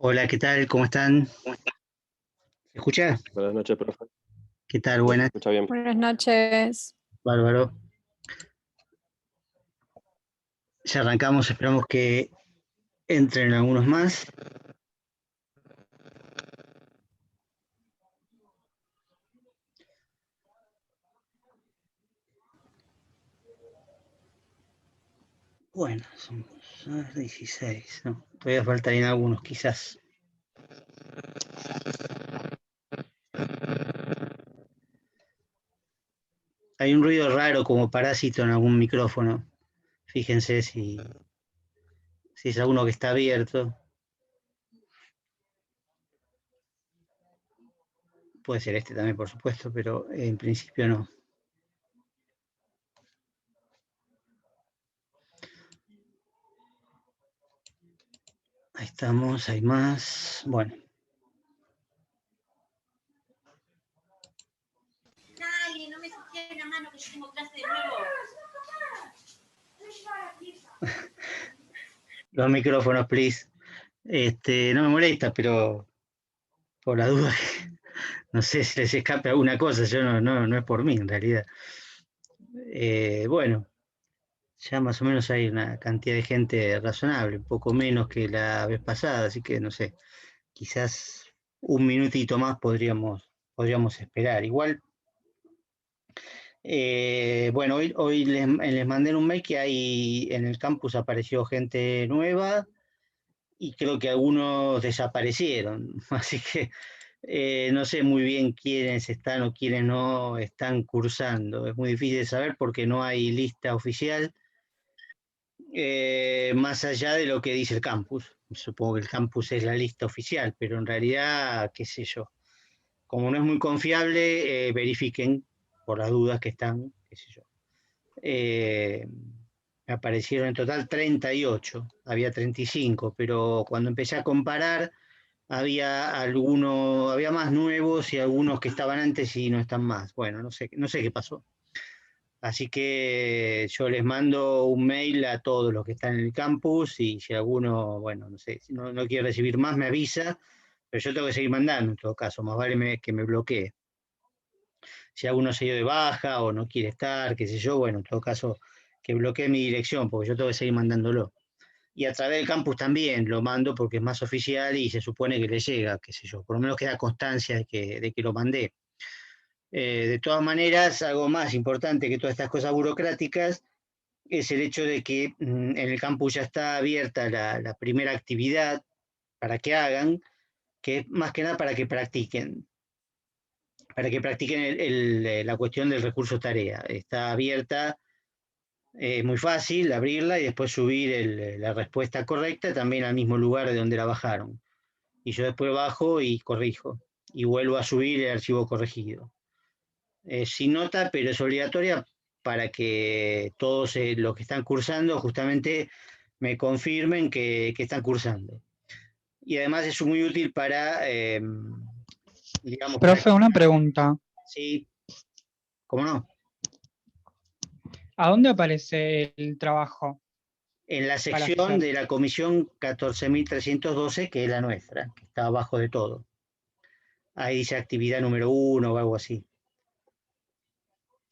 Hola, ¿qué tal? ¿Cómo están? ¿Se escucha? Buenas noches, profe. ¿Qué tal? Sí, se Buenas, escucha bien. Buenas noches. bárbaro. Ya arrancamos, esperamos que entren algunos más. Bueno, son 16, ¿no? Todavía faltarían algunos, quizás. Hay un ruido raro como parásito en algún micrófono. Fíjense si es alguno que está abierto. Puede ser este también, por supuesto, pero en principio no. Ahí estamos, hay más. Bueno. Dale, no me sugieres la mano que yo tengo clase de nuevo. Los micrófonos, please. No me molesta, pero por la duda, no sé si les escape alguna cosa, yo no es por mí en realidad. Bueno, ya más o menos hay una cantidad de gente razonable, un poco menos que la vez pasada, así que no sé, quizás un minutito más podríamos esperar. Igual, bueno, hoy les mandé un mail que hay en el campus apareció gente nueva y creo que algunos desaparecieron, así que no sé muy bien quiénes están o quiénes no están cursando. Es muy difícil de saber porque no hay lista oficial, más allá de lo que dice el campus. Supongo que el campus es la lista oficial, pero en realidad, qué sé yo. Como no es muy confiable, verifiquen por las dudas que están, qué sé yo. Me aparecieron en total 38, había 35, pero cuando empecé a comparar había más nuevos y algunos que estaban antes y no están más. Bueno, no sé qué pasó. Así que yo les mando un mail a todos los que están en el campus y si alguno, bueno, no sé, si no quiere recibir más, me avisa, pero yo tengo que seguir mandando en todo caso, más vale que me bloquee. Si alguno se dio de baja o no quiere estar, qué sé yo, bueno, en todo caso, que bloquee mi dirección, porque yo tengo que seguir mandándolo. Y a través del campus también lo mando porque es más oficial y se supone que le llega, qué sé yo, por lo menos queda constancia de que lo mandé. De todas maneras, algo más importante que todas estas cosas burocráticas es el hecho de que en el campus ya está abierta la primera actividad para que hagan, que es más que nada para que practiquen la cuestión del recurso tarea. Está abierta, es muy fácil abrirla y después subir la respuesta correcta también al mismo lugar de donde la bajaron. Y yo después bajo y corrijo y vuelvo a subir el archivo corregido. Sin nota, pero es obligatoria para que todos los que están cursando justamente me confirmen que están cursando. Y además es muy útil para, digamos, para Profe, una pregunta. sí, ¿cómo no? ¿A dónde aparece el trabajo En la para sección hacer? de la comisión 14.312, que es la nuestra, que está abajo de todo. Ahí dice actividad número 1 o algo así.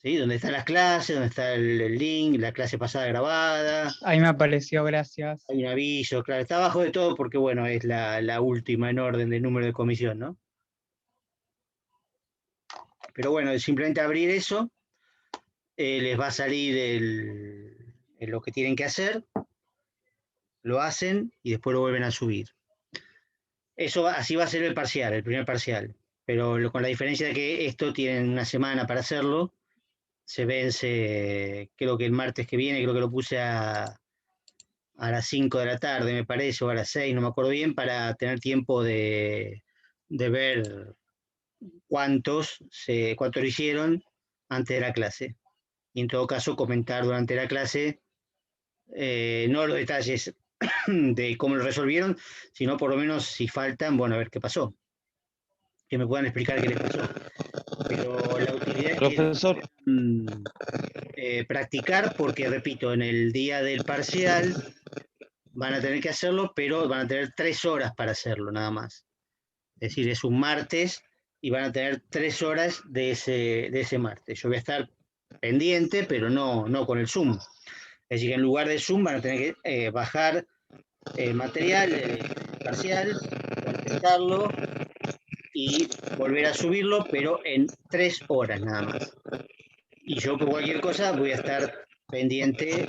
¿Sí? Donde están las clases, donde está el link, la clase pasada grabada, Ahí me apareció, gracias. hay un aviso, claro, está abajo de todo porque, bueno, es la última en orden de número de comisión, ¿no? Pero bueno, simplemente abrir eso, les va a salir lo que tienen que hacer, lo hacen y después lo vuelven a subir. Así va a ser el parcial, el primer parcial, pero con la diferencia de que esto tienen una semana para hacerlo, se vence, creo que el martes que viene, creo que lo puse a las 5 de la tarde, me parece, o a las 6, no me acuerdo bien, para tener tiempo de ver cuántos lo hicieron antes de la clase. Y en todo caso, comentar durante la clase, no los detalles de cómo lo resolvieron, sino por lo menos si faltan, bueno, a ver qué pasó. Que me puedan explicar qué les pasó. Pero la utilidad es que Profesor, practicar, porque repito, en el día del parcial van a tener que hacerlo, pero van a tener 3 horas para hacerlo nada más. Es decir, es un martes y van a tener 3 horas de ese martes. Yo voy a estar pendiente, pero no con el Zoom. Es decir, que en lugar de Zoom van a tener que bajar material parcial, contestarlo y volver a subirlo, pero en 3 horas nada más. Y yo por cualquier cosa voy a estar pendiente,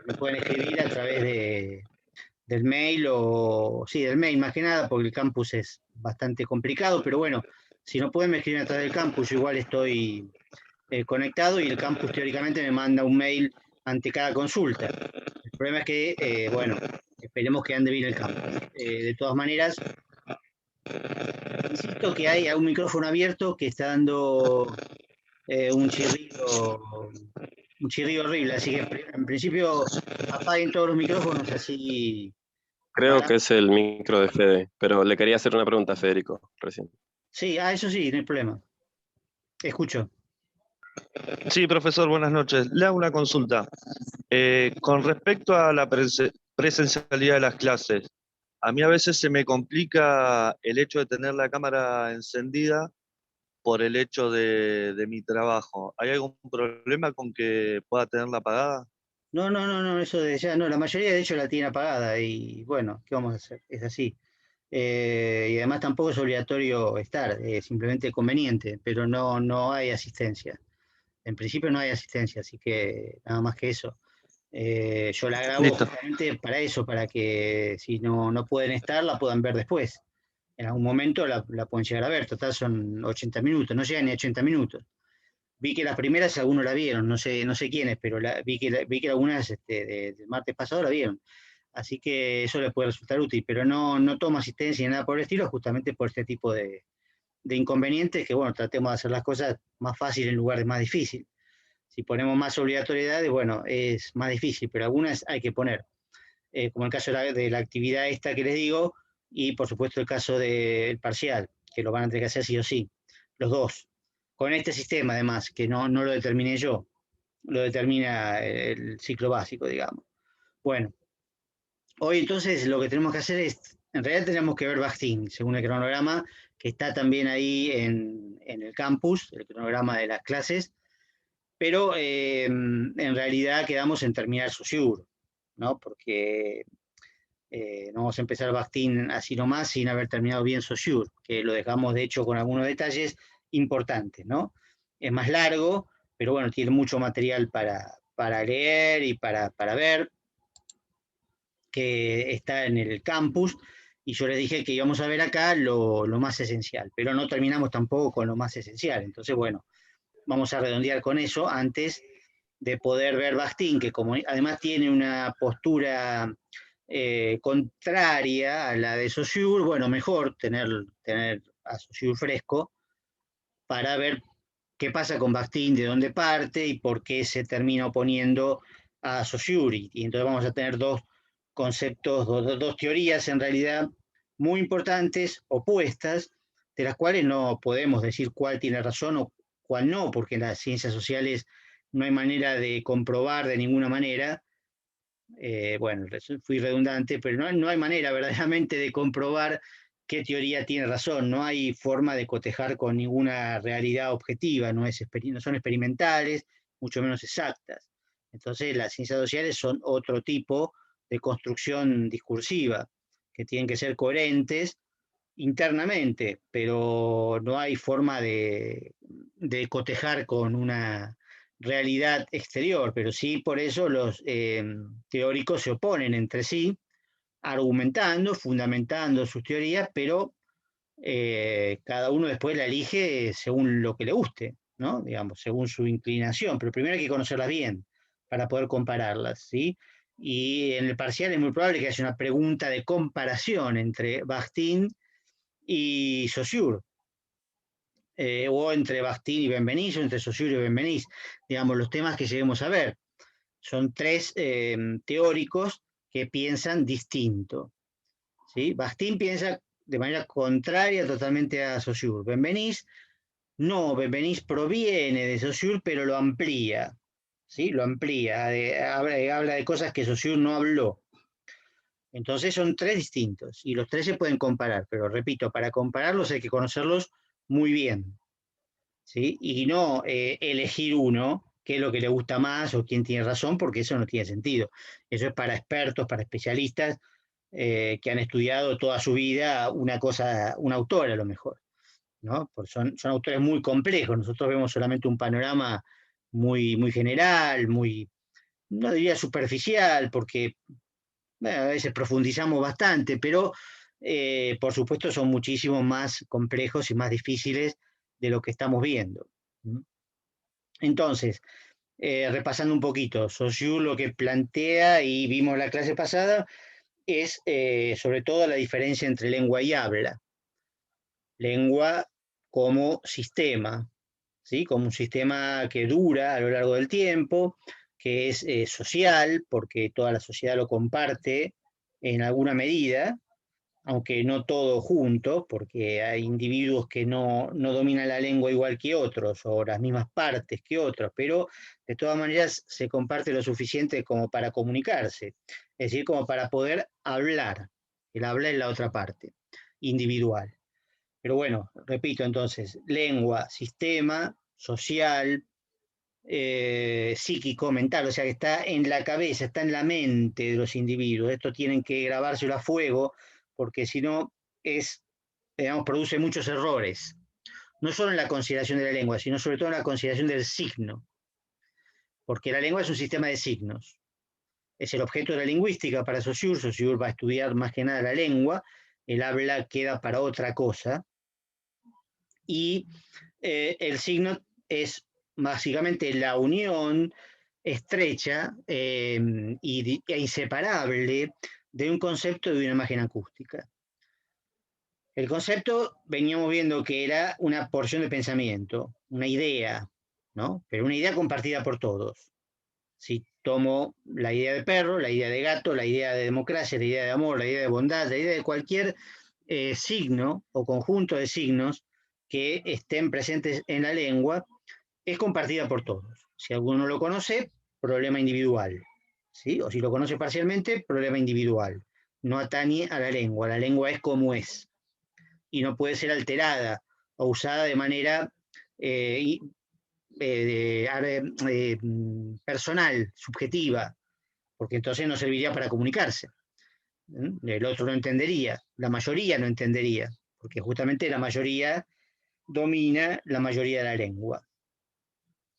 me pueden escribir a través del mail sí, del mail más que nada, porque el campus es bastante complicado, pero bueno, si no pueden me escriben a través del campus, yo igual estoy conectado y el campus teóricamente me manda un mail ante cada consulta. El problema es que, bueno, esperemos que ande bien el campus. De todas maneras, insisto que hay un micrófono abierto que está dando un chirrido horrible, así que en principio apaguen todos los micrófonos así Creo para... que es el micro de Fede, pero le quería hacer una pregunta a Federico recién. Sí, eso sí, no hay problema. Escucho. Sí, profesor, buenas noches. Le hago una consulta. Con respecto a la presencialidad de las clases, a mí a veces se me complica el hecho de tener la cámara encendida por el hecho de mi trabajo. ¿Hay algún problema con que pueda tenerla apagada? No, eso de ya, no, la mayoría de hecho la tiene apagada y bueno, ¿qué vamos a hacer? Es así. Y además tampoco es obligatorio estar, es simplemente conveniente, pero no hay asistencia. En principio no hay asistencia, así que nada más que eso. Yo la grabo Listo. justamente para eso, para que si no pueden estar, la puedan ver después. En algún momento la pueden llegar a ver, total son 80 minutos, no llegan ni a 80 minutos. Vi que las primeras algunos la vieron, no sé quiénes, pero vi que algunas del martes pasado la vieron. Así que eso les puede resultar útil, pero no tomo asistencia ni nada por el estilo, justamente por este tipo de inconvenientes, que bueno, tratemos de hacer las cosas más fáciles en lugar de más difícil. Si ponemos más obligatoriedades, bueno, es más difícil, pero algunas hay que poner, como el caso de la actividad esta que les digo, y por supuesto el caso del parcial, que lo van a tener que hacer sí o sí, los dos. Con este sistema, además, que no lo determiné yo, lo determina el ciclo básico, digamos. Bueno, hoy entonces lo que tenemos que hacer es, en realidad tenemos que ver Bakhtin, según el cronograma, que está también ahí en el campus, el cronograma de las clases, pero en realidad quedamos en terminar Saussure, ¿no? Porque no vamos a empezar Bakhtin así nomás sin haber terminado bien Saussure, que lo dejamos de hecho con algunos detalles importantes, ¿no? Es más largo, pero bueno, tiene mucho material para leer y para ver, que está en el campus, y yo les dije que íbamos a ver acá lo más esencial, pero no terminamos tampoco con lo más esencial. Entonces, bueno, vamos a redondear con eso antes de poder ver Bakhtin, que como además tiene una postura contraria a la de Saussure, bueno, mejor tener a Saussure fresco para ver qué pasa con Bakhtin, de dónde parte y por qué se termina oponiendo a Saussure. Y entonces vamos a tener dos conceptos, dos teorías en realidad muy importantes, opuestas, de las cuales no podemos decir cuál tiene razón o cuál no, porque en las ciencias sociales no hay manera de comprobar de ninguna manera. Bueno, fui redundante, pero no hay manera verdaderamente de comprobar qué teoría tiene razón. No hay forma de cotejar con ninguna realidad objetiva, no son experimentales, mucho menos exactas. Entonces, las ciencias sociales son otro tipo de construcción discursiva, que tienen que ser coherentes internamente, pero no hay forma de cotejar con una realidad exterior, pero sí por eso los teóricos se oponen entre sí, argumentando, fundamentando sus teorías, pero cada uno después la elige según lo que le guste, ¿no? Digamos, según su inclinación, pero primero hay que conocerlas bien para poder compararlas, ¿sí? Y en el parcial es muy probable que haya una pregunta de comparación entre Bakhtin y Saussure, o entre Bakhtin y Benveniste, o entre Saussure y Benveniste, digamos, los temas que lleguemos a ver. Son tres teóricos que piensan distinto, ¿sí? Bakhtin piensa de manera contraria totalmente a Saussure. Benveniste proviene de Saussure, pero lo amplía, ¿sí? Lo amplía, habla de cosas que Saussure no habló. Entonces son tres distintos y los tres se pueden comparar, pero repito, para compararlos hay que conocerlos muy bien, ¿sí? Y no elegir uno, qué es lo que le gusta más o quién tiene razón, porque eso no tiene sentido. Eso es para expertos, para especialistas que han estudiado toda su vida una cosa, un autor a lo mejor, ¿no? Porque son autores muy complejos, nosotros vemos solamente un panorama muy general, no diría superficial, porque bueno, a veces profundizamos bastante, pero por supuesto son muchísimo más complejos y más difíciles de lo que estamos viendo. Entonces, repasando un poquito, Saussure lo que plantea, y vimos la clase pasada, es sobre todo la diferencia entre lengua y habla. Lengua como sistema, ¿sí? Como un sistema que dura a lo largo del tiempo, que es social, porque toda la sociedad lo comparte en alguna medida, aunque no todo junto, porque hay individuos que no dominan la lengua igual que otros, o las mismas partes que otros, pero de todas maneras se comparte lo suficiente como para comunicarse, es decir, como para poder hablar. El habla es la otra parte, individual. Pero bueno, repito entonces, lengua, sistema, social, psíquico, mental, o sea que está en la cabeza, está en la mente de los individuos. Esto tienen que grabárselo a fuego, porque si no digamos, produce muchos errores. No solo en la consideración de la lengua, sino sobre todo en la consideración del signo. Porque la lengua es un sistema de signos. Es el objeto de la lingüística para Saussure. Saussure va a estudiar más que nada la lengua, el habla queda para otra cosa. Y el signo es básicamente la unión estrecha e inseparable de un concepto y de una imagen acústica. El concepto veníamos viendo que era una porción de pensamiento, una idea, ¿no? Pero una idea compartida por todos. Si tomo la idea de perro, la idea de gato, la idea de democracia, la idea de amor, la idea de bondad, la idea de cualquier signo o conjunto de signos que estén presentes en la lengua, es compartida por todos. Si alguno lo conoce, problema individual, ¿sí? O si lo conoce parcialmente, problema individual. No atañe a la lengua es como es y no puede ser alterada o usada de manera personal, subjetiva, porque entonces no serviría para comunicarse. El otro no entendería, la mayoría no entendería, porque justamente la mayoría domina la mayoría de la lengua,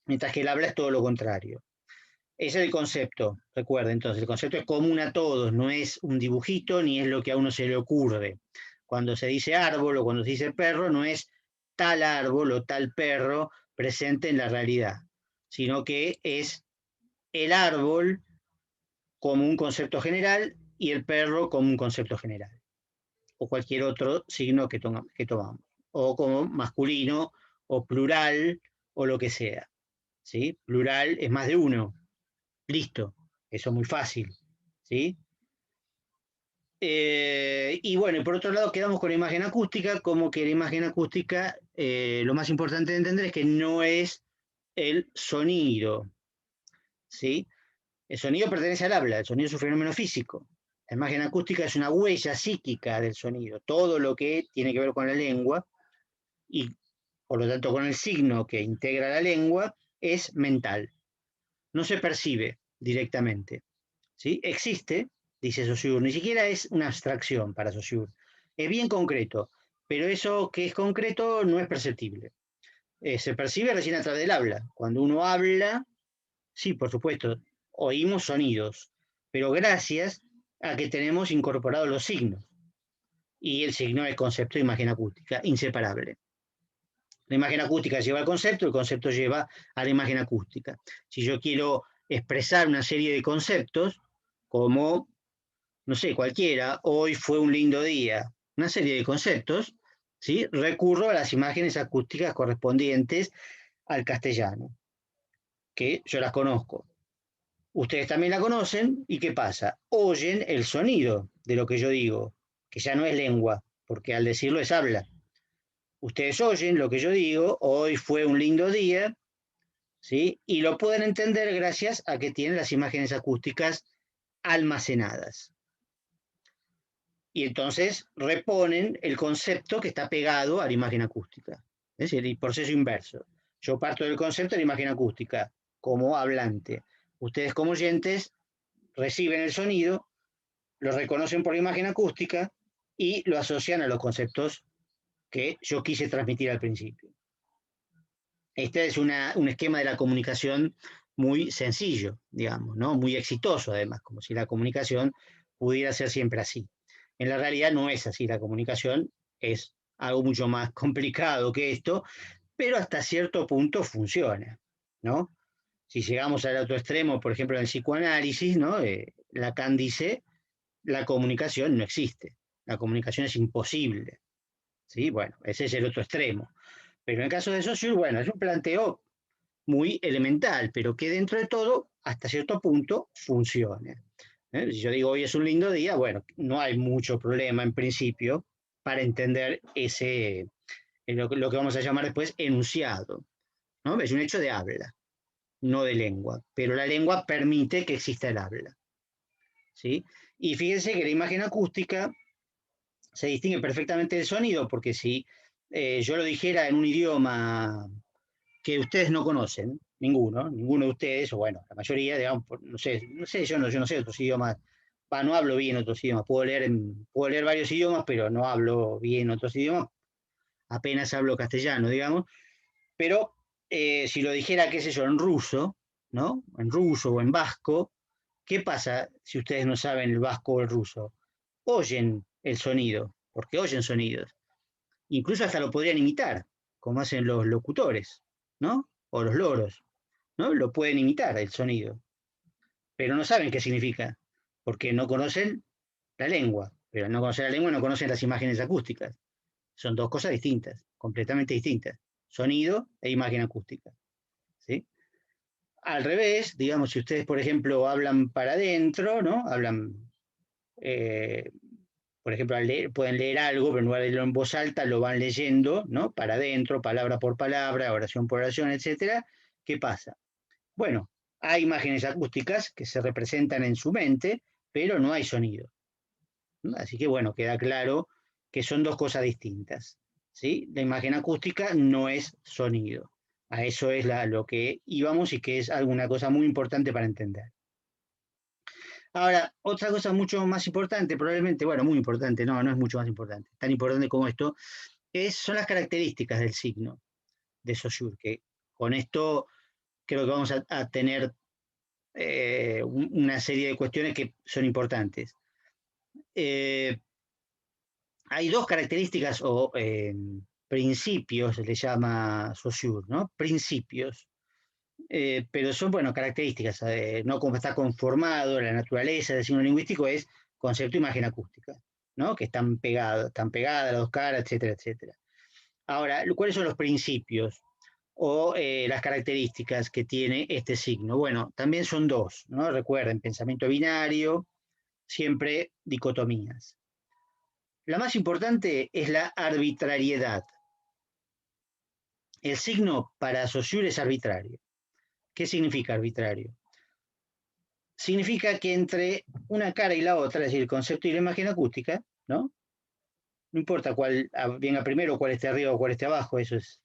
mientras que el habla es todo lo contrario. Ese es el concepto, recuerden, entonces, el concepto es común a todos, no es un dibujito ni es lo que a uno se le ocurre. Cuando se dice árbol o cuando se dice perro, no es tal árbol o tal perro presente en la realidad, sino que es el árbol como un concepto general y el perro como un concepto general, o cualquier otro signo que tomamos, o como masculino o plural o lo que sea. ¿Sí? Plural es más de uno. Listo, eso es muy fácil. ¿Sí? Y bueno, y por otro lado quedamos con la imagen acústica, como que la imagen acústica, lo más importante de entender es que no es el sonido. ¿Sí? El sonido pertenece al habla, el sonido es un fenómeno físico. La imagen acústica es una huella psíquica del sonido, todo lo que tiene que ver con la lengua y por lo tanto con el signo que integra la lengua es mental. No se percibe directamente. ¿Sí? Existe, dice Saussure, ni siquiera es una abstracción para Saussure. Es bien concreto, pero eso que es concreto no es perceptible. Se percibe recién a través del habla. Cuando uno habla, sí, por supuesto, oímos sonidos, pero gracias a que tenemos incorporados los signos. Y el signo es concepto de imagen acústica, inseparable. La imagen acústica lleva al concepto, el concepto lleva a la imagen acústica. Si yo quiero expresar una serie de conceptos, como, no sé, cualquiera, hoy fue un lindo día, una serie de conceptos, ¿sí? Recurro a las imágenes acústicas correspondientes al castellano, que yo las conozco. Ustedes también la conocen, ¿y qué pasa? Oyen el sonido de lo que yo digo, que ya no es lengua, porque al decirlo es habla. Ustedes oyen lo que yo digo, hoy fue un lindo día, ¿sí? Y lo pueden entender gracias a que tienen las imágenes acústicas almacenadas. y entonces reponen el concepto que está pegado a la imagen acústica. Es decir, el proceso inverso. Yo parto del concepto de la imagen acústica como hablante. Ustedes como oyentes reciben el sonido, lo reconocen por la imagen acústica y lo asocian a los conceptos que yo quise transmitir al principio. Este es un esquema de la comunicación muy sencillo, digamos, ¿no? Muy exitoso además, como si la comunicación pudiera ser siempre así. En la realidad no es así, la comunicación es algo mucho más complicado que esto, pero hasta cierto punto funciona, ¿no? Si llegamos al otro extremo, por ejemplo, en el psicoanálisis, ¿no? Lacan dice, la comunicación no existe, la comunicación es imposible, ¿sí? Bueno, ese es el otro extremo. Pero en el caso de Saussure, bueno, es un planteo muy elemental, pero que dentro de todo, hasta cierto punto, funciona. Si yo digo hoy es un lindo día, bueno, no hay mucho problema en principio para entender ese, lo que vamos a llamar después enunciado, ¿no? Es un hecho de habla, no de lengua, pero la lengua permite que exista el habla, ¿sí? Y fíjense que la imagen acústica se distingue perfectamente del sonido, porque si yo lo dijera en un idioma que ustedes no conocen, ninguno de ustedes, o bueno, la mayoría, digamos, no sé, yo no sé otros idiomas, no hablo bien otros idiomas, puedo leer varios idiomas, pero no hablo bien otros idiomas, apenas hablo castellano, digamos, pero si lo dijera, qué sé yo, en ruso, ¿no? En ruso o en vasco, ¿qué pasa si ustedes no saben el vasco o el ruso? Oyen el sonido, porque oyen sonidos. Incluso hasta lo podrían imitar, como hacen los locutores, ¿no? O los loros, ¿no? Lo pueden imitar el sonido, pero no saben qué significa, porque no conocen la lengua, pero al no conocer la lengua no conocen las imágenes acústicas. Son dos cosas distintas, completamente distintas, sonido e imagen acústica, ¿sí? Al revés, digamos, si ustedes, por ejemplo, hablan para adentro, ¿no? Hablan, eh, por ejemplo, pueden leer algo, pero en lugar de leerlo en voz alta, lo van leyendo, ¿no? Para adentro, palabra por palabra, oración por oración, etcétera. ¿Qué pasa? Bueno, hay imágenes acústicas que se representan en su mente, pero no hay sonido. Así que, bueno, queda claro que son dos cosas distintas, ¿sí? La imagen acústica no es sonido. A eso es lo que íbamos y que es alguna cosa muy importante para entender. Ahora, otra cosa mucho más importante, probablemente, bueno, muy importante, no es mucho más importante, tan importante como esto, son las características del signo de Saussure, que con esto creo que vamos a tener una serie de cuestiones que son importantes. Hay dos características o principios, se le llama Saussure, ¿no? Principios. Pero son, bueno, características, no como está conformado, la naturaleza del signo lingüístico es concepto e imagen acústica, ¿no? Que están pegadas las dos caras, etcétera, etcétera. Ahora, ¿cuáles son los principios o las características que tiene este signo? Bueno, también son dos, ¿no? Recuerden, pensamiento binario, siempre dicotomías. La más importante es la arbitrariedad. El signo para Saussure es arbitrario. ¿Qué significa arbitrario? Significa que entre una cara y la otra, es decir, el concepto y la imagen acústica, ¿no? No importa cuál venga primero, cuál esté arriba o cuál esté abajo, eso es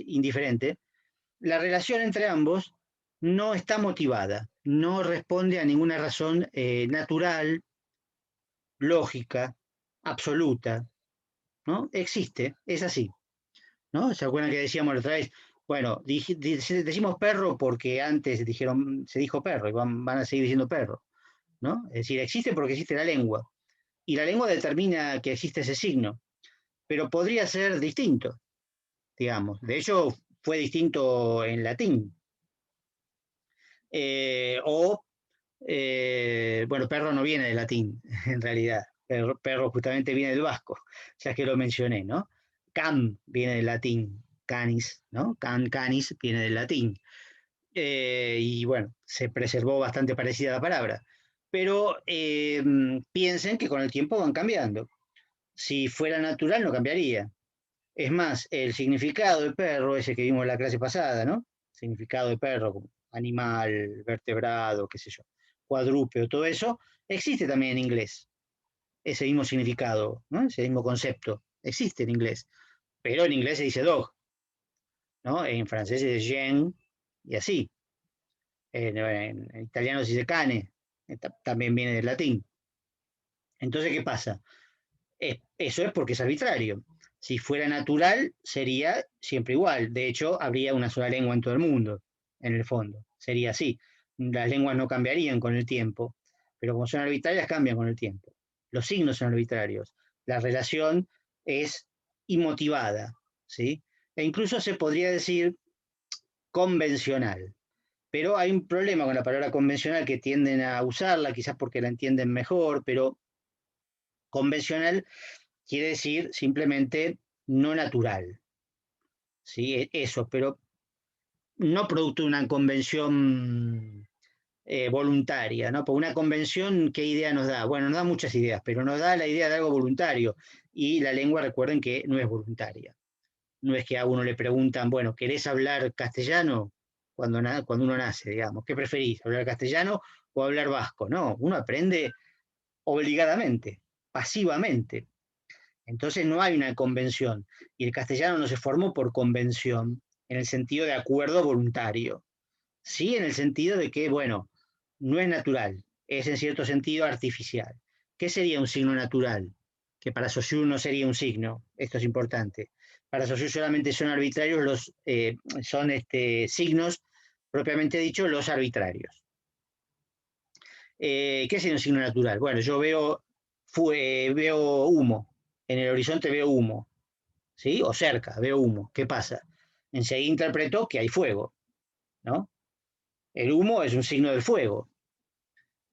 indiferente. La relación entre ambos no está motivada, no responde a ninguna razón natural, lógica, absoluta, ¿no? Existe, es así, ¿no? ¿Se acuerdan que decíamos la otra vez? Bueno, decimos perro porque antes se dijo perro y van a seguir diciendo perro, ¿no? Es decir, existe porque existe la lengua. Y la lengua determina que existe ese signo, pero podría ser distinto, digamos. De hecho, fue distinto en latín. Bueno, perro no viene del latín, en realidad. Perro justamente viene del vasco, ya que lo mencioné, ¿no? Can viene del latín, canis, ¿no? Canis viene del latín. Y bueno, se preservó bastante parecida la palabra. Pero piensen que con el tiempo van cambiando. Si fuera natural no cambiaría. Es más, el significado de perro, ese que vimos en la clase pasada, ¿no? Significado de perro, como animal, vertebrado, qué sé yo, cuadrúpedo, todo eso, existe también en inglés. ese mismo significado, ¿no? Ese mismo concepto. Existe en inglés, pero en inglés se dice dog, ¿no? En francés se dice chien, y así. En italiano se dice cane, también viene del latín. Entonces, ¿qué pasa? Eso es porque es arbitrario. Si fuera natural, sería siempre igual. De hecho, habría una sola lengua en todo el mundo, en el fondo. Sería así. Las lenguas no cambiarían con el tiempo, pero como son arbitrarias, cambian con el tiempo. Los signos son arbitrarios. La relación es inmotivada, ¿sí? E incluso se podría decir convencional. Pero hay un problema con la palabra convencional, que tienden a usarla, quizás porque la entienden mejor, pero convencional quiere decir simplemente no natural, ¿sí? Eso, pero no producto de una convención voluntaria, ¿no? Porque una convención, ¿qué idea nos da? Bueno, nos da muchas ideas, pero nos da la idea de algo voluntario, y la lengua, recuerden que no es voluntaria. No es que a uno le preguntan, bueno, ¿querés hablar castellano? Cuando uno nace, digamos, ¿qué preferís? ¿Hablar castellano o hablar vasco? No, uno aprende obligadamente, pasivamente. Entonces no hay una convención, y el castellano no se formó por convención, en el sentido de acuerdo voluntario. Sí, en el sentido de que, bueno, no es natural, es en cierto sentido artificial. ¿Qué sería un signo natural? Que para Saussure no sería un signo, esto es importante. Para Saussure solamente son arbitrarios son signos, propiamente dicho, los arbitrarios. ¿Qué sería un signo natural? Bueno, yo veo humo, en el horizonte veo humo, ¿sí? O cerca, veo humo. ¿Qué pasa? Enseguida interpreto que hay fuego, ¿no? El humo es un signo del fuego,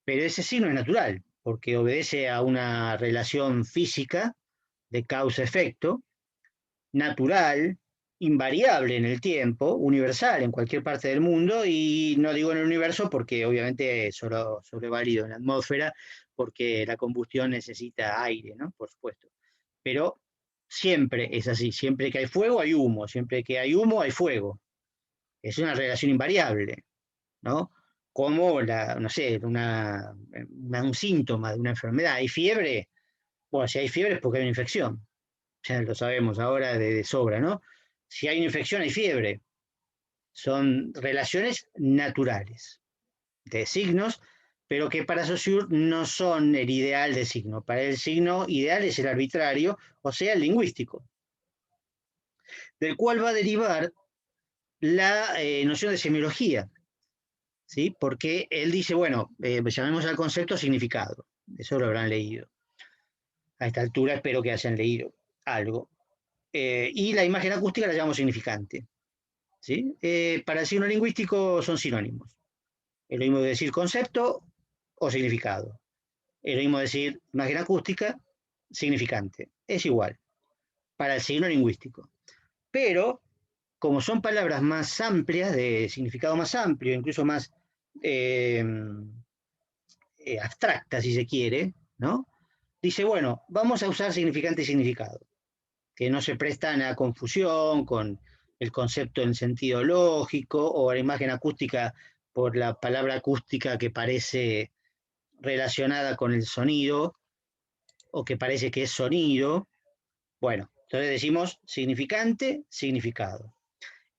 pero ese signo es natural, porque obedece a una relación física de causa-efecto, natural, invariable en el tiempo, universal en cualquier parte del mundo, y no digo en el universo porque obviamente es solo válido en la atmósfera, porque la combustión necesita aire, ¿no? Por supuesto. Pero siempre es así, siempre que hay fuego hay humo, siempre que hay humo hay fuego. Es una relación invariable, ¿no? Como no sé, un síntoma de una enfermedad. ¿Hay fiebre? Bueno, si hay fiebre es porque hay una infección. Ya lo sabemos ahora de sobra, ¿no? Si hay una infección hay fiebre. Son relaciones naturales, de signos, pero que para Saussure no son el ideal de signo. Para el signo ideal es el arbitrario, o sea, el lingüístico, del cual va a derivar la noción de semiología, ¿sí? Porque él dice, bueno, llamemos al concepto significado. Eso lo habrán leído. A esta altura espero que hayan leído algo. Y la imagen acústica la llamamos significante, ¿sí? Para el signo lingüístico son sinónimos. Es lo mismo decir concepto o significado. Es lo mismo decir imagen acústica, significante. Es igual para el signo lingüístico. Pero, como son palabras más amplias, de significado más amplio, incluso más abstractas, si se quiere, ¿no? Dice, bueno, vamos a usar significante y significado, que no se prestan a confusión con el concepto en sentido lógico, o la imagen acústica por la palabra acústica que parece relacionada con el sonido, o que parece que es sonido. Bueno, entonces decimos significante, significado.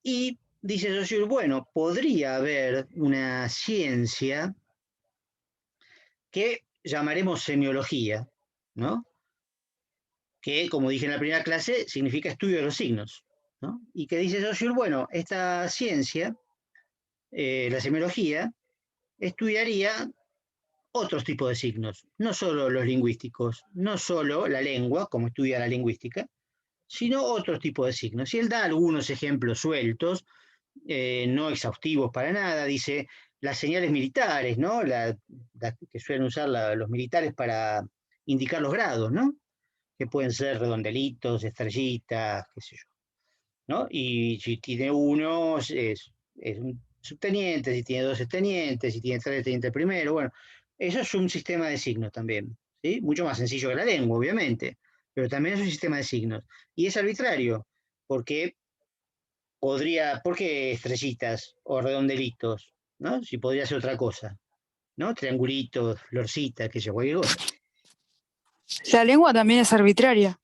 Y dice Saussure, bueno, podría haber una ciencia que llamaremos semiología, ¿no? Que, como dije en la primera clase, significa estudio de los signos, ¿no? Y que dice Saussure, bueno, esta ciencia, la semiología, estudiaría otros tipos de signos, no solo los lingüísticos, no solo la lengua, como estudia la lingüística, sino otros tipos de signos. Y él da algunos ejemplos sueltos, no exhaustivos para nada. Dice las señales militares, ¿no? Que suelen usar los militares para indicar los grados, ¿no? Que pueden ser redondelitos, estrellitas, qué sé yo, ¿no? Y si tiene uno, es un subteniente, si tiene dos es teniente, si tiene tres es teniente primero, bueno, eso es un sistema de signos también, ¿sí? Mucho más sencillo que la lengua, obviamente, pero también es un sistema de signos. Y es arbitrario, porque ¿por qué estrellitas o redondelitos? ¿No? Si podría ser otra cosa, ¿no? Triangulitos, florcitas, qué sé yo, cualquier cosa. La lengua también es arbitraria.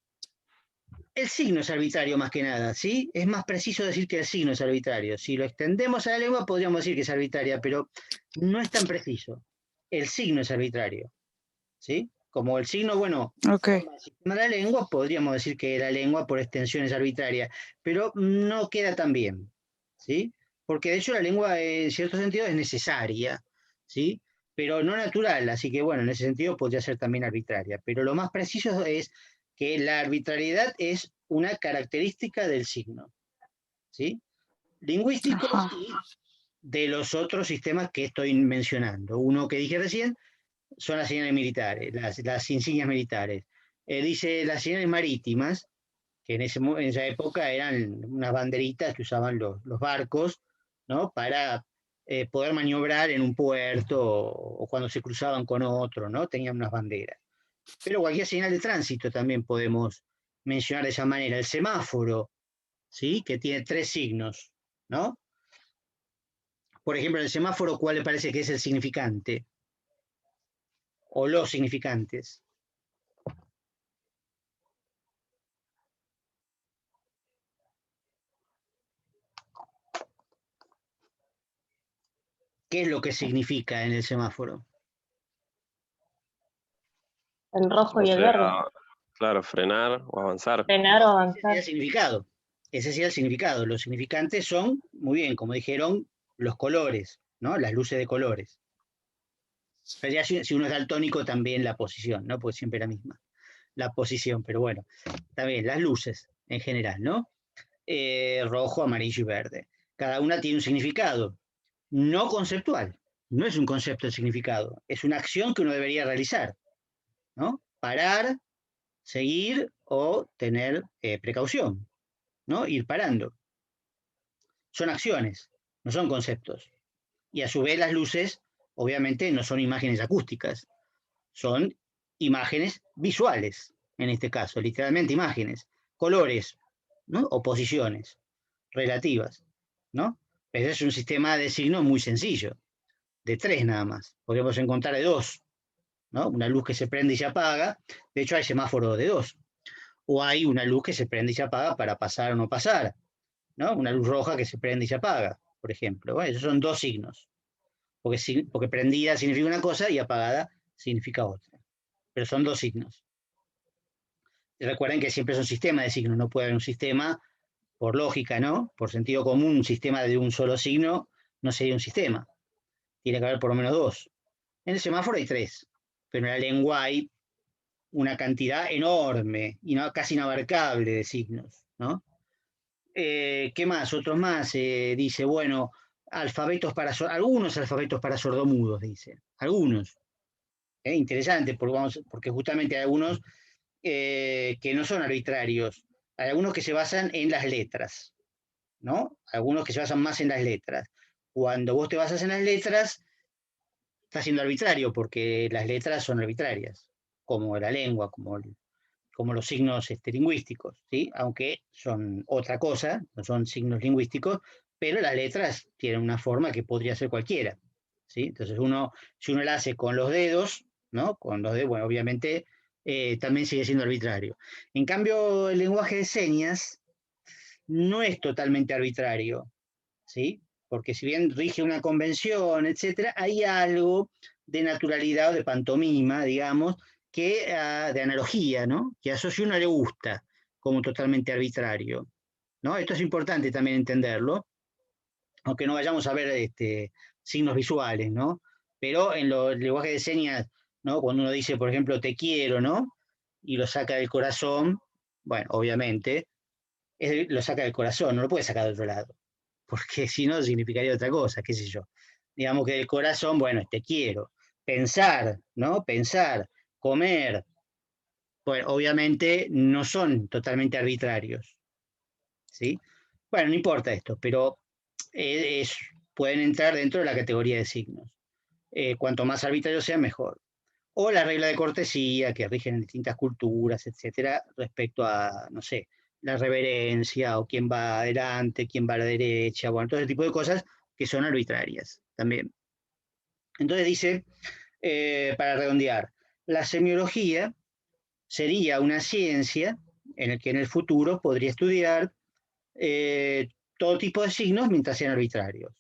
El signo es arbitrario más que nada, ¿sí? Es más preciso decir que el signo es arbitrario. Si lo extendemos a la lengua, podríamos decir que es arbitraria, pero no es tan preciso. El signo es arbitrario, ¿sí? Como el signo, bueno, Ok. forma el sistema de la lengua, podríamos decir que la lengua por extensión es arbitraria, pero no queda tan bien, ¿sí? Porque de hecho la lengua en cierto sentido es necesaria, ¿sí? Pero no natural, así que bueno, en ese sentido podría ser también arbitraria. Pero lo más preciso es que la arbitrariedad es una característica del signo, ¿sí? Lingüístico Ajá. y de los otros sistemas que estoy mencionando. Uno que dije recién son las señales militares, las insignias militares. Dice las señales marítimas, que en esa época eran unas banderitas que usaban los barcos, ¿no? Para poder maniobrar en un puerto o cuando se cruzaban con otro, ¿no? Tenían unas banderas. Pero cualquier señal de tránsito también podemos mencionar de esa manera. El semáforo, ¿sí? Que tiene 3 signos, ¿no? Por ejemplo, en el semáforo, ¿cuál le parece que es el significante? O los significantes. ¿Qué es lo que significa en el semáforo? El rojo O y el sea, verde. claro, frenar o avanzar. Frenar o Ese sería avanzar. el significado. Ese sería el significado. Los significantes son, muy bien, como dijeron, los colores, ¿no? Las luces de colores. Pero ya si uno es daltónico, también la posición, ¿no? Porque siempre es la misma. La posición, pero bueno, también las luces en general, ¿no? Rojo, amarillo y verde. Cada una tiene un significado, no conceptual. No es un concepto de significado, es una acción que uno debería realizar, ¿no? Parar, seguir o tener precaución, ¿no? Ir parando. Son acciones, no son conceptos. Y a su vez las luces, obviamente, no son imágenes acústicas, son imágenes visuales, en este caso, literalmente imágenes, colores, ¿no? O posiciones relativas, ¿no? Ese es un sistema de signos muy sencillo, de 3 nada más. Podemos encontrar de 2, ¿no? Una luz que se prende y se apaga, de hecho hay semáforo de 2. O hay una luz que se prende y se apaga para pasar o no pasar, ¿no? Una luz roja que se prende y se apaga, por ejemplo. Bueno, esos son 2 signos, porque prendida significa una cosa y apagada significa otra. Pero son 2 signos. Y recuerden que siempre es un sistema de signos, no puede haber un sistema, por lógica, ¿no? Por sentido común, un sistema de un solo signo no sería un sistema. Tiene que haber por lo menos 2. En el semáforo hay 3, pero en la lengua hay una cantidad enorme y casi inabarcable de signos, ¿no? ¿Qué más? Otros más. Dice, bueno, algunos alfabetos para sordomudos, dice. Algunos. Interesante, porque justamente hay algunos que no son arbitrarios. Hay algunos que se basan en las letras, ¿no? Algunos que se basan más en las letras. Cuando vos te basas en las letras, estás siendo arbitrario, porque las letras son arbitrarias, como la lengua, como los signos lingüísticos, ¿sí? Aunque son otra cosa, no son signos lingüísticos, pero las letras tienen una forma que podría ser cualquiera, ¿sí? Entonces si uno la hace con los dedos, ¿no? Con los dedos, bueno, obviamente también sigue siendo arbitrario. En cambio, el lenguaje de señas no es totalmente arbitrario, ¿sí? Porque si bien rige una convención, etcétera, hay algo de naturalidad o de pantomima, digamos, de analogía, ¿no? Que a eso sí uno le gusta como totalmente arbitrario, ¿no? Esto es importante también entenderlo, aunque no vayamos a ver signos visuales, ¿no? Pero en los lenguajes de señas, ¿no? Cuando uno dice, por ejemplo, te quiero, ¿no? Y lo saca del corazón, bueno, obviamente, lo saca del corazón, no lo puede sacar de otro lado, porque si no significaría otra cosa, qué sé yo. Digamos que del corazón, bueno, te quiero. Pensar, ¿no? Pensar, comer, pues obviamente no son totalmente arbitrarios, ¿sí? Bueno, no importa esto, pero pueden entrar dentro de la categoría de signos. Cuanto más arbitrario sea, mejor. O la regla de cortesía que rigen en distintas culturas, etcétera, respecto a, no sé, la reverencia o quién va adelante, quién va a la derecha, bueno, todo ese tipo de cosas que son arbitrarias también. Entonces dice, para redondear, la semiología sería una ciencia en la que en el futuro podría estudiar todo tipo de signos mientras sean arbitrarios,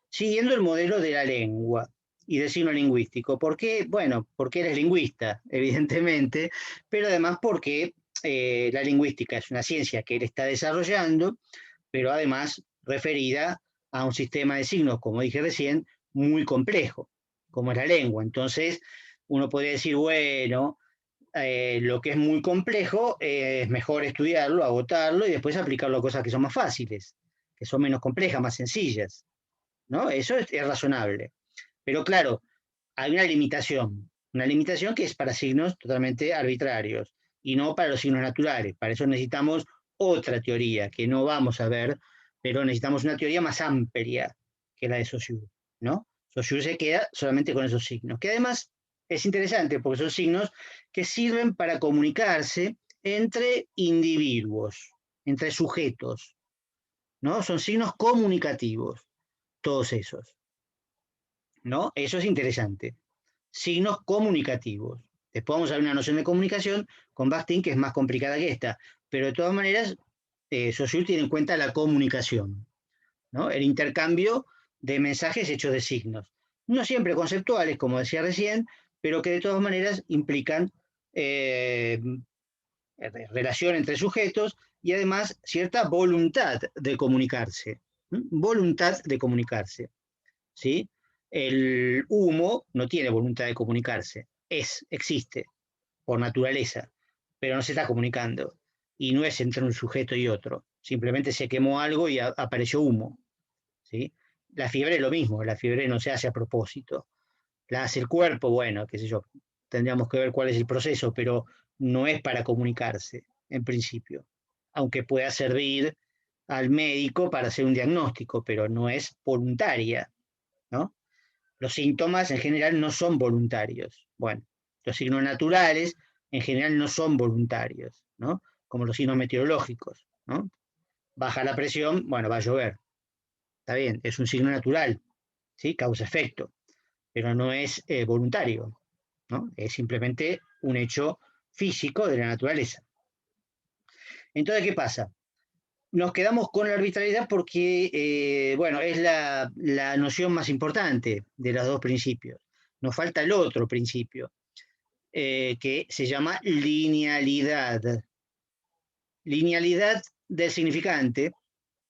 siguiendo el modelo de la lengua y del signo lingüístico. ¿Por qué? Bueno, porque eres lingüista, evidentemente, pero además porque la lingüística es una ciencia que él está desarrollando, pero además referida a un sistema de signos, como dije recién, muy complejo, como es la lengua. Entonces, uno podría decir, bueno, lo que es muy complejo es mejor estudiarlo, agotarlo y después aplicarlo a cosas que son más fáciles, que son menos complejas, más sencillas, ¿no? Eso es razonable. Pero claro, hay una limitación que es para signos totalmente arbitrarios y no para los signos naturales. Para eso necesitamos otra teoría que no vamos a ver, pero necesitamos una teoría más amplia que la de Saussure, ¿no? Saussure se queda solamente con esos signos, que además es interesante porque son signos que sirven para comunicarse entre individuos, entre sujetos, ¿no? Son signos comunicativos, todos esos, ¿no? Eso es interesante. Signos comunicativos. Después vamos a ver una noción de comunicación con Bakhtin que es más complicada que esta, pero de todas maneras, Saussure tiene en cuenta la comunicación, ¿no? El intercambio de mensajes hechos de signos. No siempre conceptuales, como decía recién, pero que de todas maneras implican relación entre sujetos y además cierta voluntad de comunicarse. Voluntad de comunicarse, ¿sí? El humo no tiene voluntad de comunicarse, existe por naturaleza, pero no se está comunicando. Y no es entre un sujeto y otro, simplemente se quemó algo y apareció humo, ¿sí? La fiebre es lo mismo, la fiebre no se hace a propósito. La hace el cuerpo, bueno, qué sé yo, tendríamos que ver cuál es el proceso, pero no es para comunicarse, en principio. Aunque pueda servir al médico para hacer un diagnóstico, pero no es voluntaria, ¿no? Los síntomas en general no son voluntarios. Bueno, los signos naturales en general no son voluntarios, ¿no? Como los signos meteorológicos, ¿no? Baja la presión, bueno, va a llover. Está bien, es un signo natural, ¿sí? Causa-efecto, pero no es voluntario, ¿no? Es simplemente un hecho físico de la naturaleza. Entonces, ¿qué pasa? Nos quedamos con la arbitrariedad porque, bueno, es la noción más importante de los dos principios. Nos falta el otro principio, que se llama linealidad. Linealidad del significante,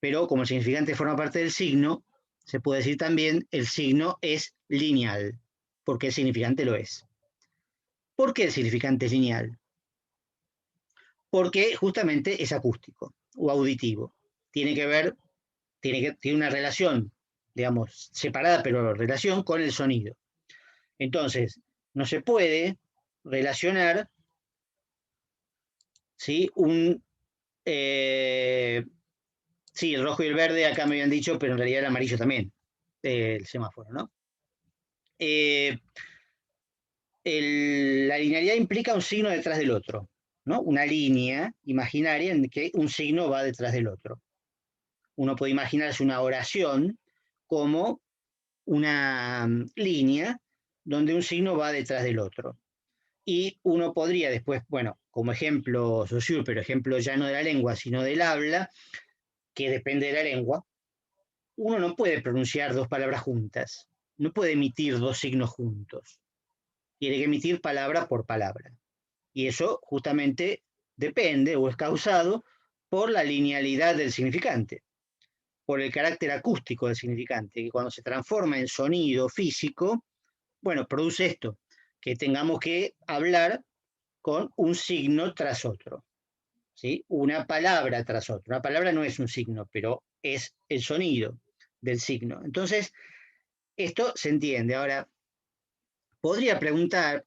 pero como el significante forma parte del signo, se puede decir también el signo es lineal, porque el significante lo es. ¿Por qué el significante es lineal? Porque justamente es acústico o auditivo. Tiene una relación, digamos, separada, pero relación con el sonido. Entonces, no se puede relacionar, ¿sí? Sí, el rojo y el verde acá me habían dicho, pero en realidad el amarillo también, el semáforo, ¿no? La linealidad implica un signo detrás del otro, ¿no? Una línea imaginaria en que un signo va detrás del otro. Uno puede imaginarse una oración como una línea donde un signo va detrás del otro. Y uno podría después, bueno, como ejemplo Saussure, pero ejemplo ya no de la lengua, sino del habla, que depende de la lengua, uno no puede pronunciar dos palabras juntas, no puede emitir dos signos juntos. Tiene que emitir palabra por palabra. Y eso justamente depende o es causado por la linealidad del significante, por el carácter acústico del significante, que cuando se transforma en sonido físico, bueno, produce esto, que tengamos que hablar con un signo tras otro, ¿sí? Una palabra tras otra. Una palabra no es un signo, pero es el sonido del signo. Entonces, esto se entiende. Ahora, podría preguntar,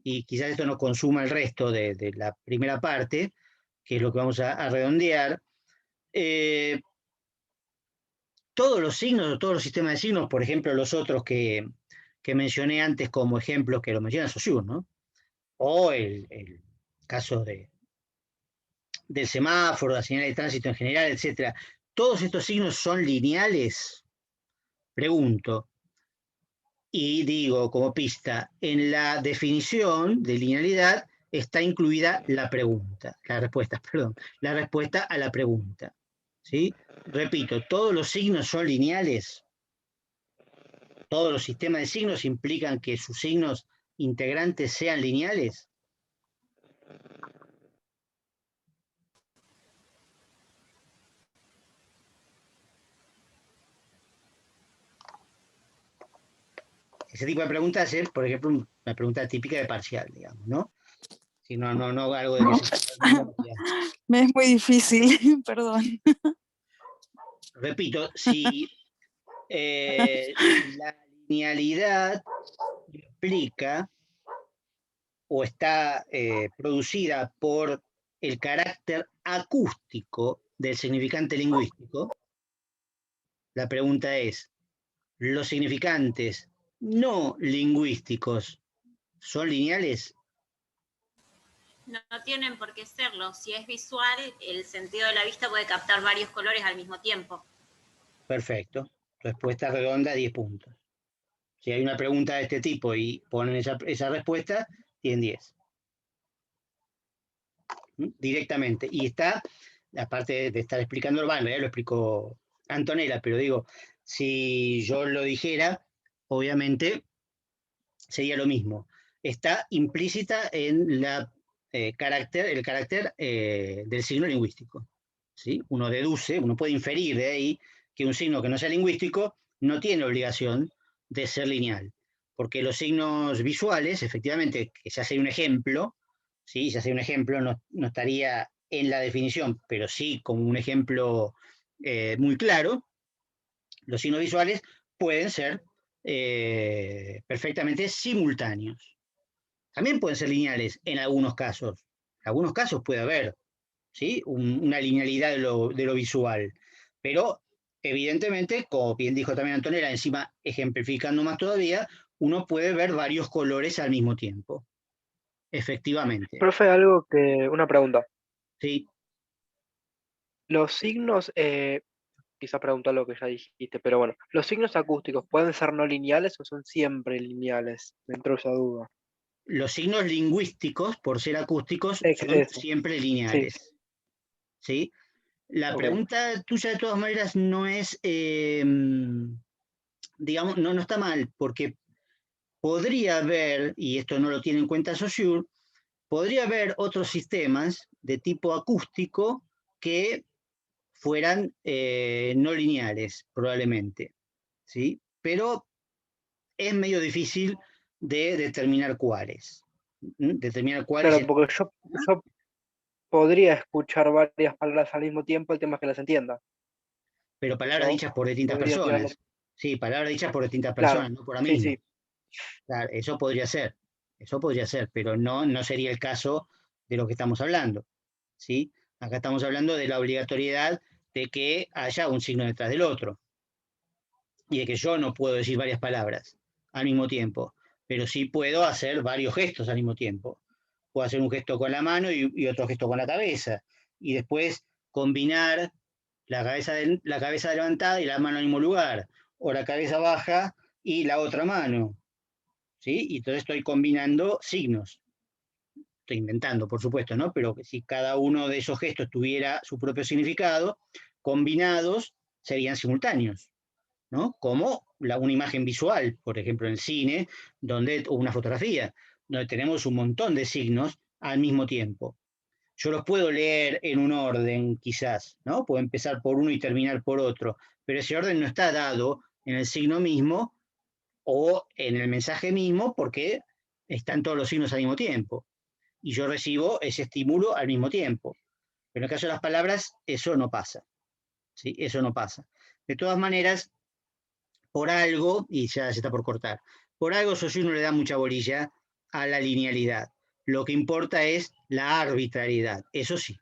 y quizás esto no consuma el resto de la primera parte, que es lo que vamos a redondear, todos los signos o todos los sistemas de signos, por ejemplo, los otros que mencioné antes como ejemplos que lo menciona Saussure, ¿no? O el caso del semáforo, la señal de tránsito en general, etc. ¿Todos estos signos son lineales? Pregunto. Y digo como pista, en la definición de linealidad está incluida la respuesta, perdón, la respuesta a la pregunta. ¿Sí? Repito, ¿todos los signos son lineales? ¿Todos los sistemas de signos implican que sus signos integrantes sean lineales? Ese tipo de preguntas es, por ejemplo, una pregunta típica de parcial, digamos, ¿no? Si no algo de... Me es muy difícil, perdón. Repito, si la linealidad implica o está producida por el carácter acústico del significante lingüístico, la pregunta es, ¿los significantes no lingüísticos son lineales? No tienen por qué serlo. Si es visual, el sentido de la vista puede captar varios colores al mismo tiempo. Perfecto. Respuesta redonda, 10 puntos. Si hay una pregunta de este tipo y ponen esa respuesta, tienen 10. Directamente. Y está, aparte de estar explicando, bueno, ya lo explicó Antonella, pero digo, si yo lo dijera, obviamente sería lo mismo. Está implícita en el carácter del signo lingüístico. ¿Sí? Uno deduce, uno puede inferir de ahí que un signo que no sea lingüístico no tiene obligación de ser lineal. Porque los signos visuales, efectivamente, que ya sea un ejemplo, ¿sí? Ya sea un ejemplo, no estaría en la definición, pero sí como un ejemplo muy claro, los signos visuales pueden ser perfectamente simultáneos. También pueden ser lineales en algunos casos. En algunos casos puede haber, ¿sí? Una linealidad de lo visual. Pero, evidentemente, como bien dijo también Antonella, encima ejemplificando más todavía, uno puede ver varios colores al mismo tiempo. Efectivamente. Profe, una pregunta. Sí, Los signos, quizás preguntar lo que ya dijiste, pero bueno, ¿los signos acústicos pueden ser no lineales o son siempre lineales? Me entró esa duda. los signos lingüísticos, por ser acústicos, son Eso, siempre sí, lineales. ¿Sí? La ok. pregunta tuya, de todas maneras, no es, digamos, no está mal, porque podría haber, y esto no lo tiene en cuenta Saussure, podría haber otros sistemas de tipo acústico que fueran no lineales, probablemente. ¿Sí? Pero es medio difícil de determinar cuáles. Determinar cuáles. Claro, porque yo podría escuchar varias palabras al mismo tiempo, el tema es que las entienda, Pero palabras ¿no? dichas por distintas Podría tirarlo. personas. Sí, palabras dichas por distintas Claro, personas, no por sí, amigos. sí. Claro, eso podría ser, pero no sería el caso de lo que estamos hablando. ¿Sí? Acá estamos hablando de la obligatoriedad de que haya un signo detrás del otro. Y de que yo no puedo decir varias palabras al mismo tiempo, pero sí puedo hacer varios gestos al mismo tiempo. Puedo hacer un gesto con la mano y otro gesto con la cabeza. Y después combinar la cabeza levantada y la mano al mismo lugar. O la cabeza baja y la otra mano. ¿Sí? Y entonces estoy combinando signos. Estoy inventando, por supuesto, ¿no? Pero si cada uno de esos gestos tuviera su propio significado, combinados serían simultáneos, ¿no? Como una imagen visual, por ejemplo, en el cine, o una fotografía, donde tenemos un montón de signos al mismo tiempo. Yo los puedo leer en un orden, quizás, ¿no? Puedo empezar por uno y terminar por otro, pero ese orden no está dado en el signo mismo o en el mensaje mismo porque están todos los signos al mismo tiempo. Y yo recibo ese estímulo al mismo tiempo. Pero en el caso de las palabras, eso no pasa. ¿Sí? Eso no pasa. De todas maneras, por algo, y ya se está por cortar, por algo Saussure no le da mucha bolilla a la linealidad. Lo que importa es la arbitrariedad, eso sí.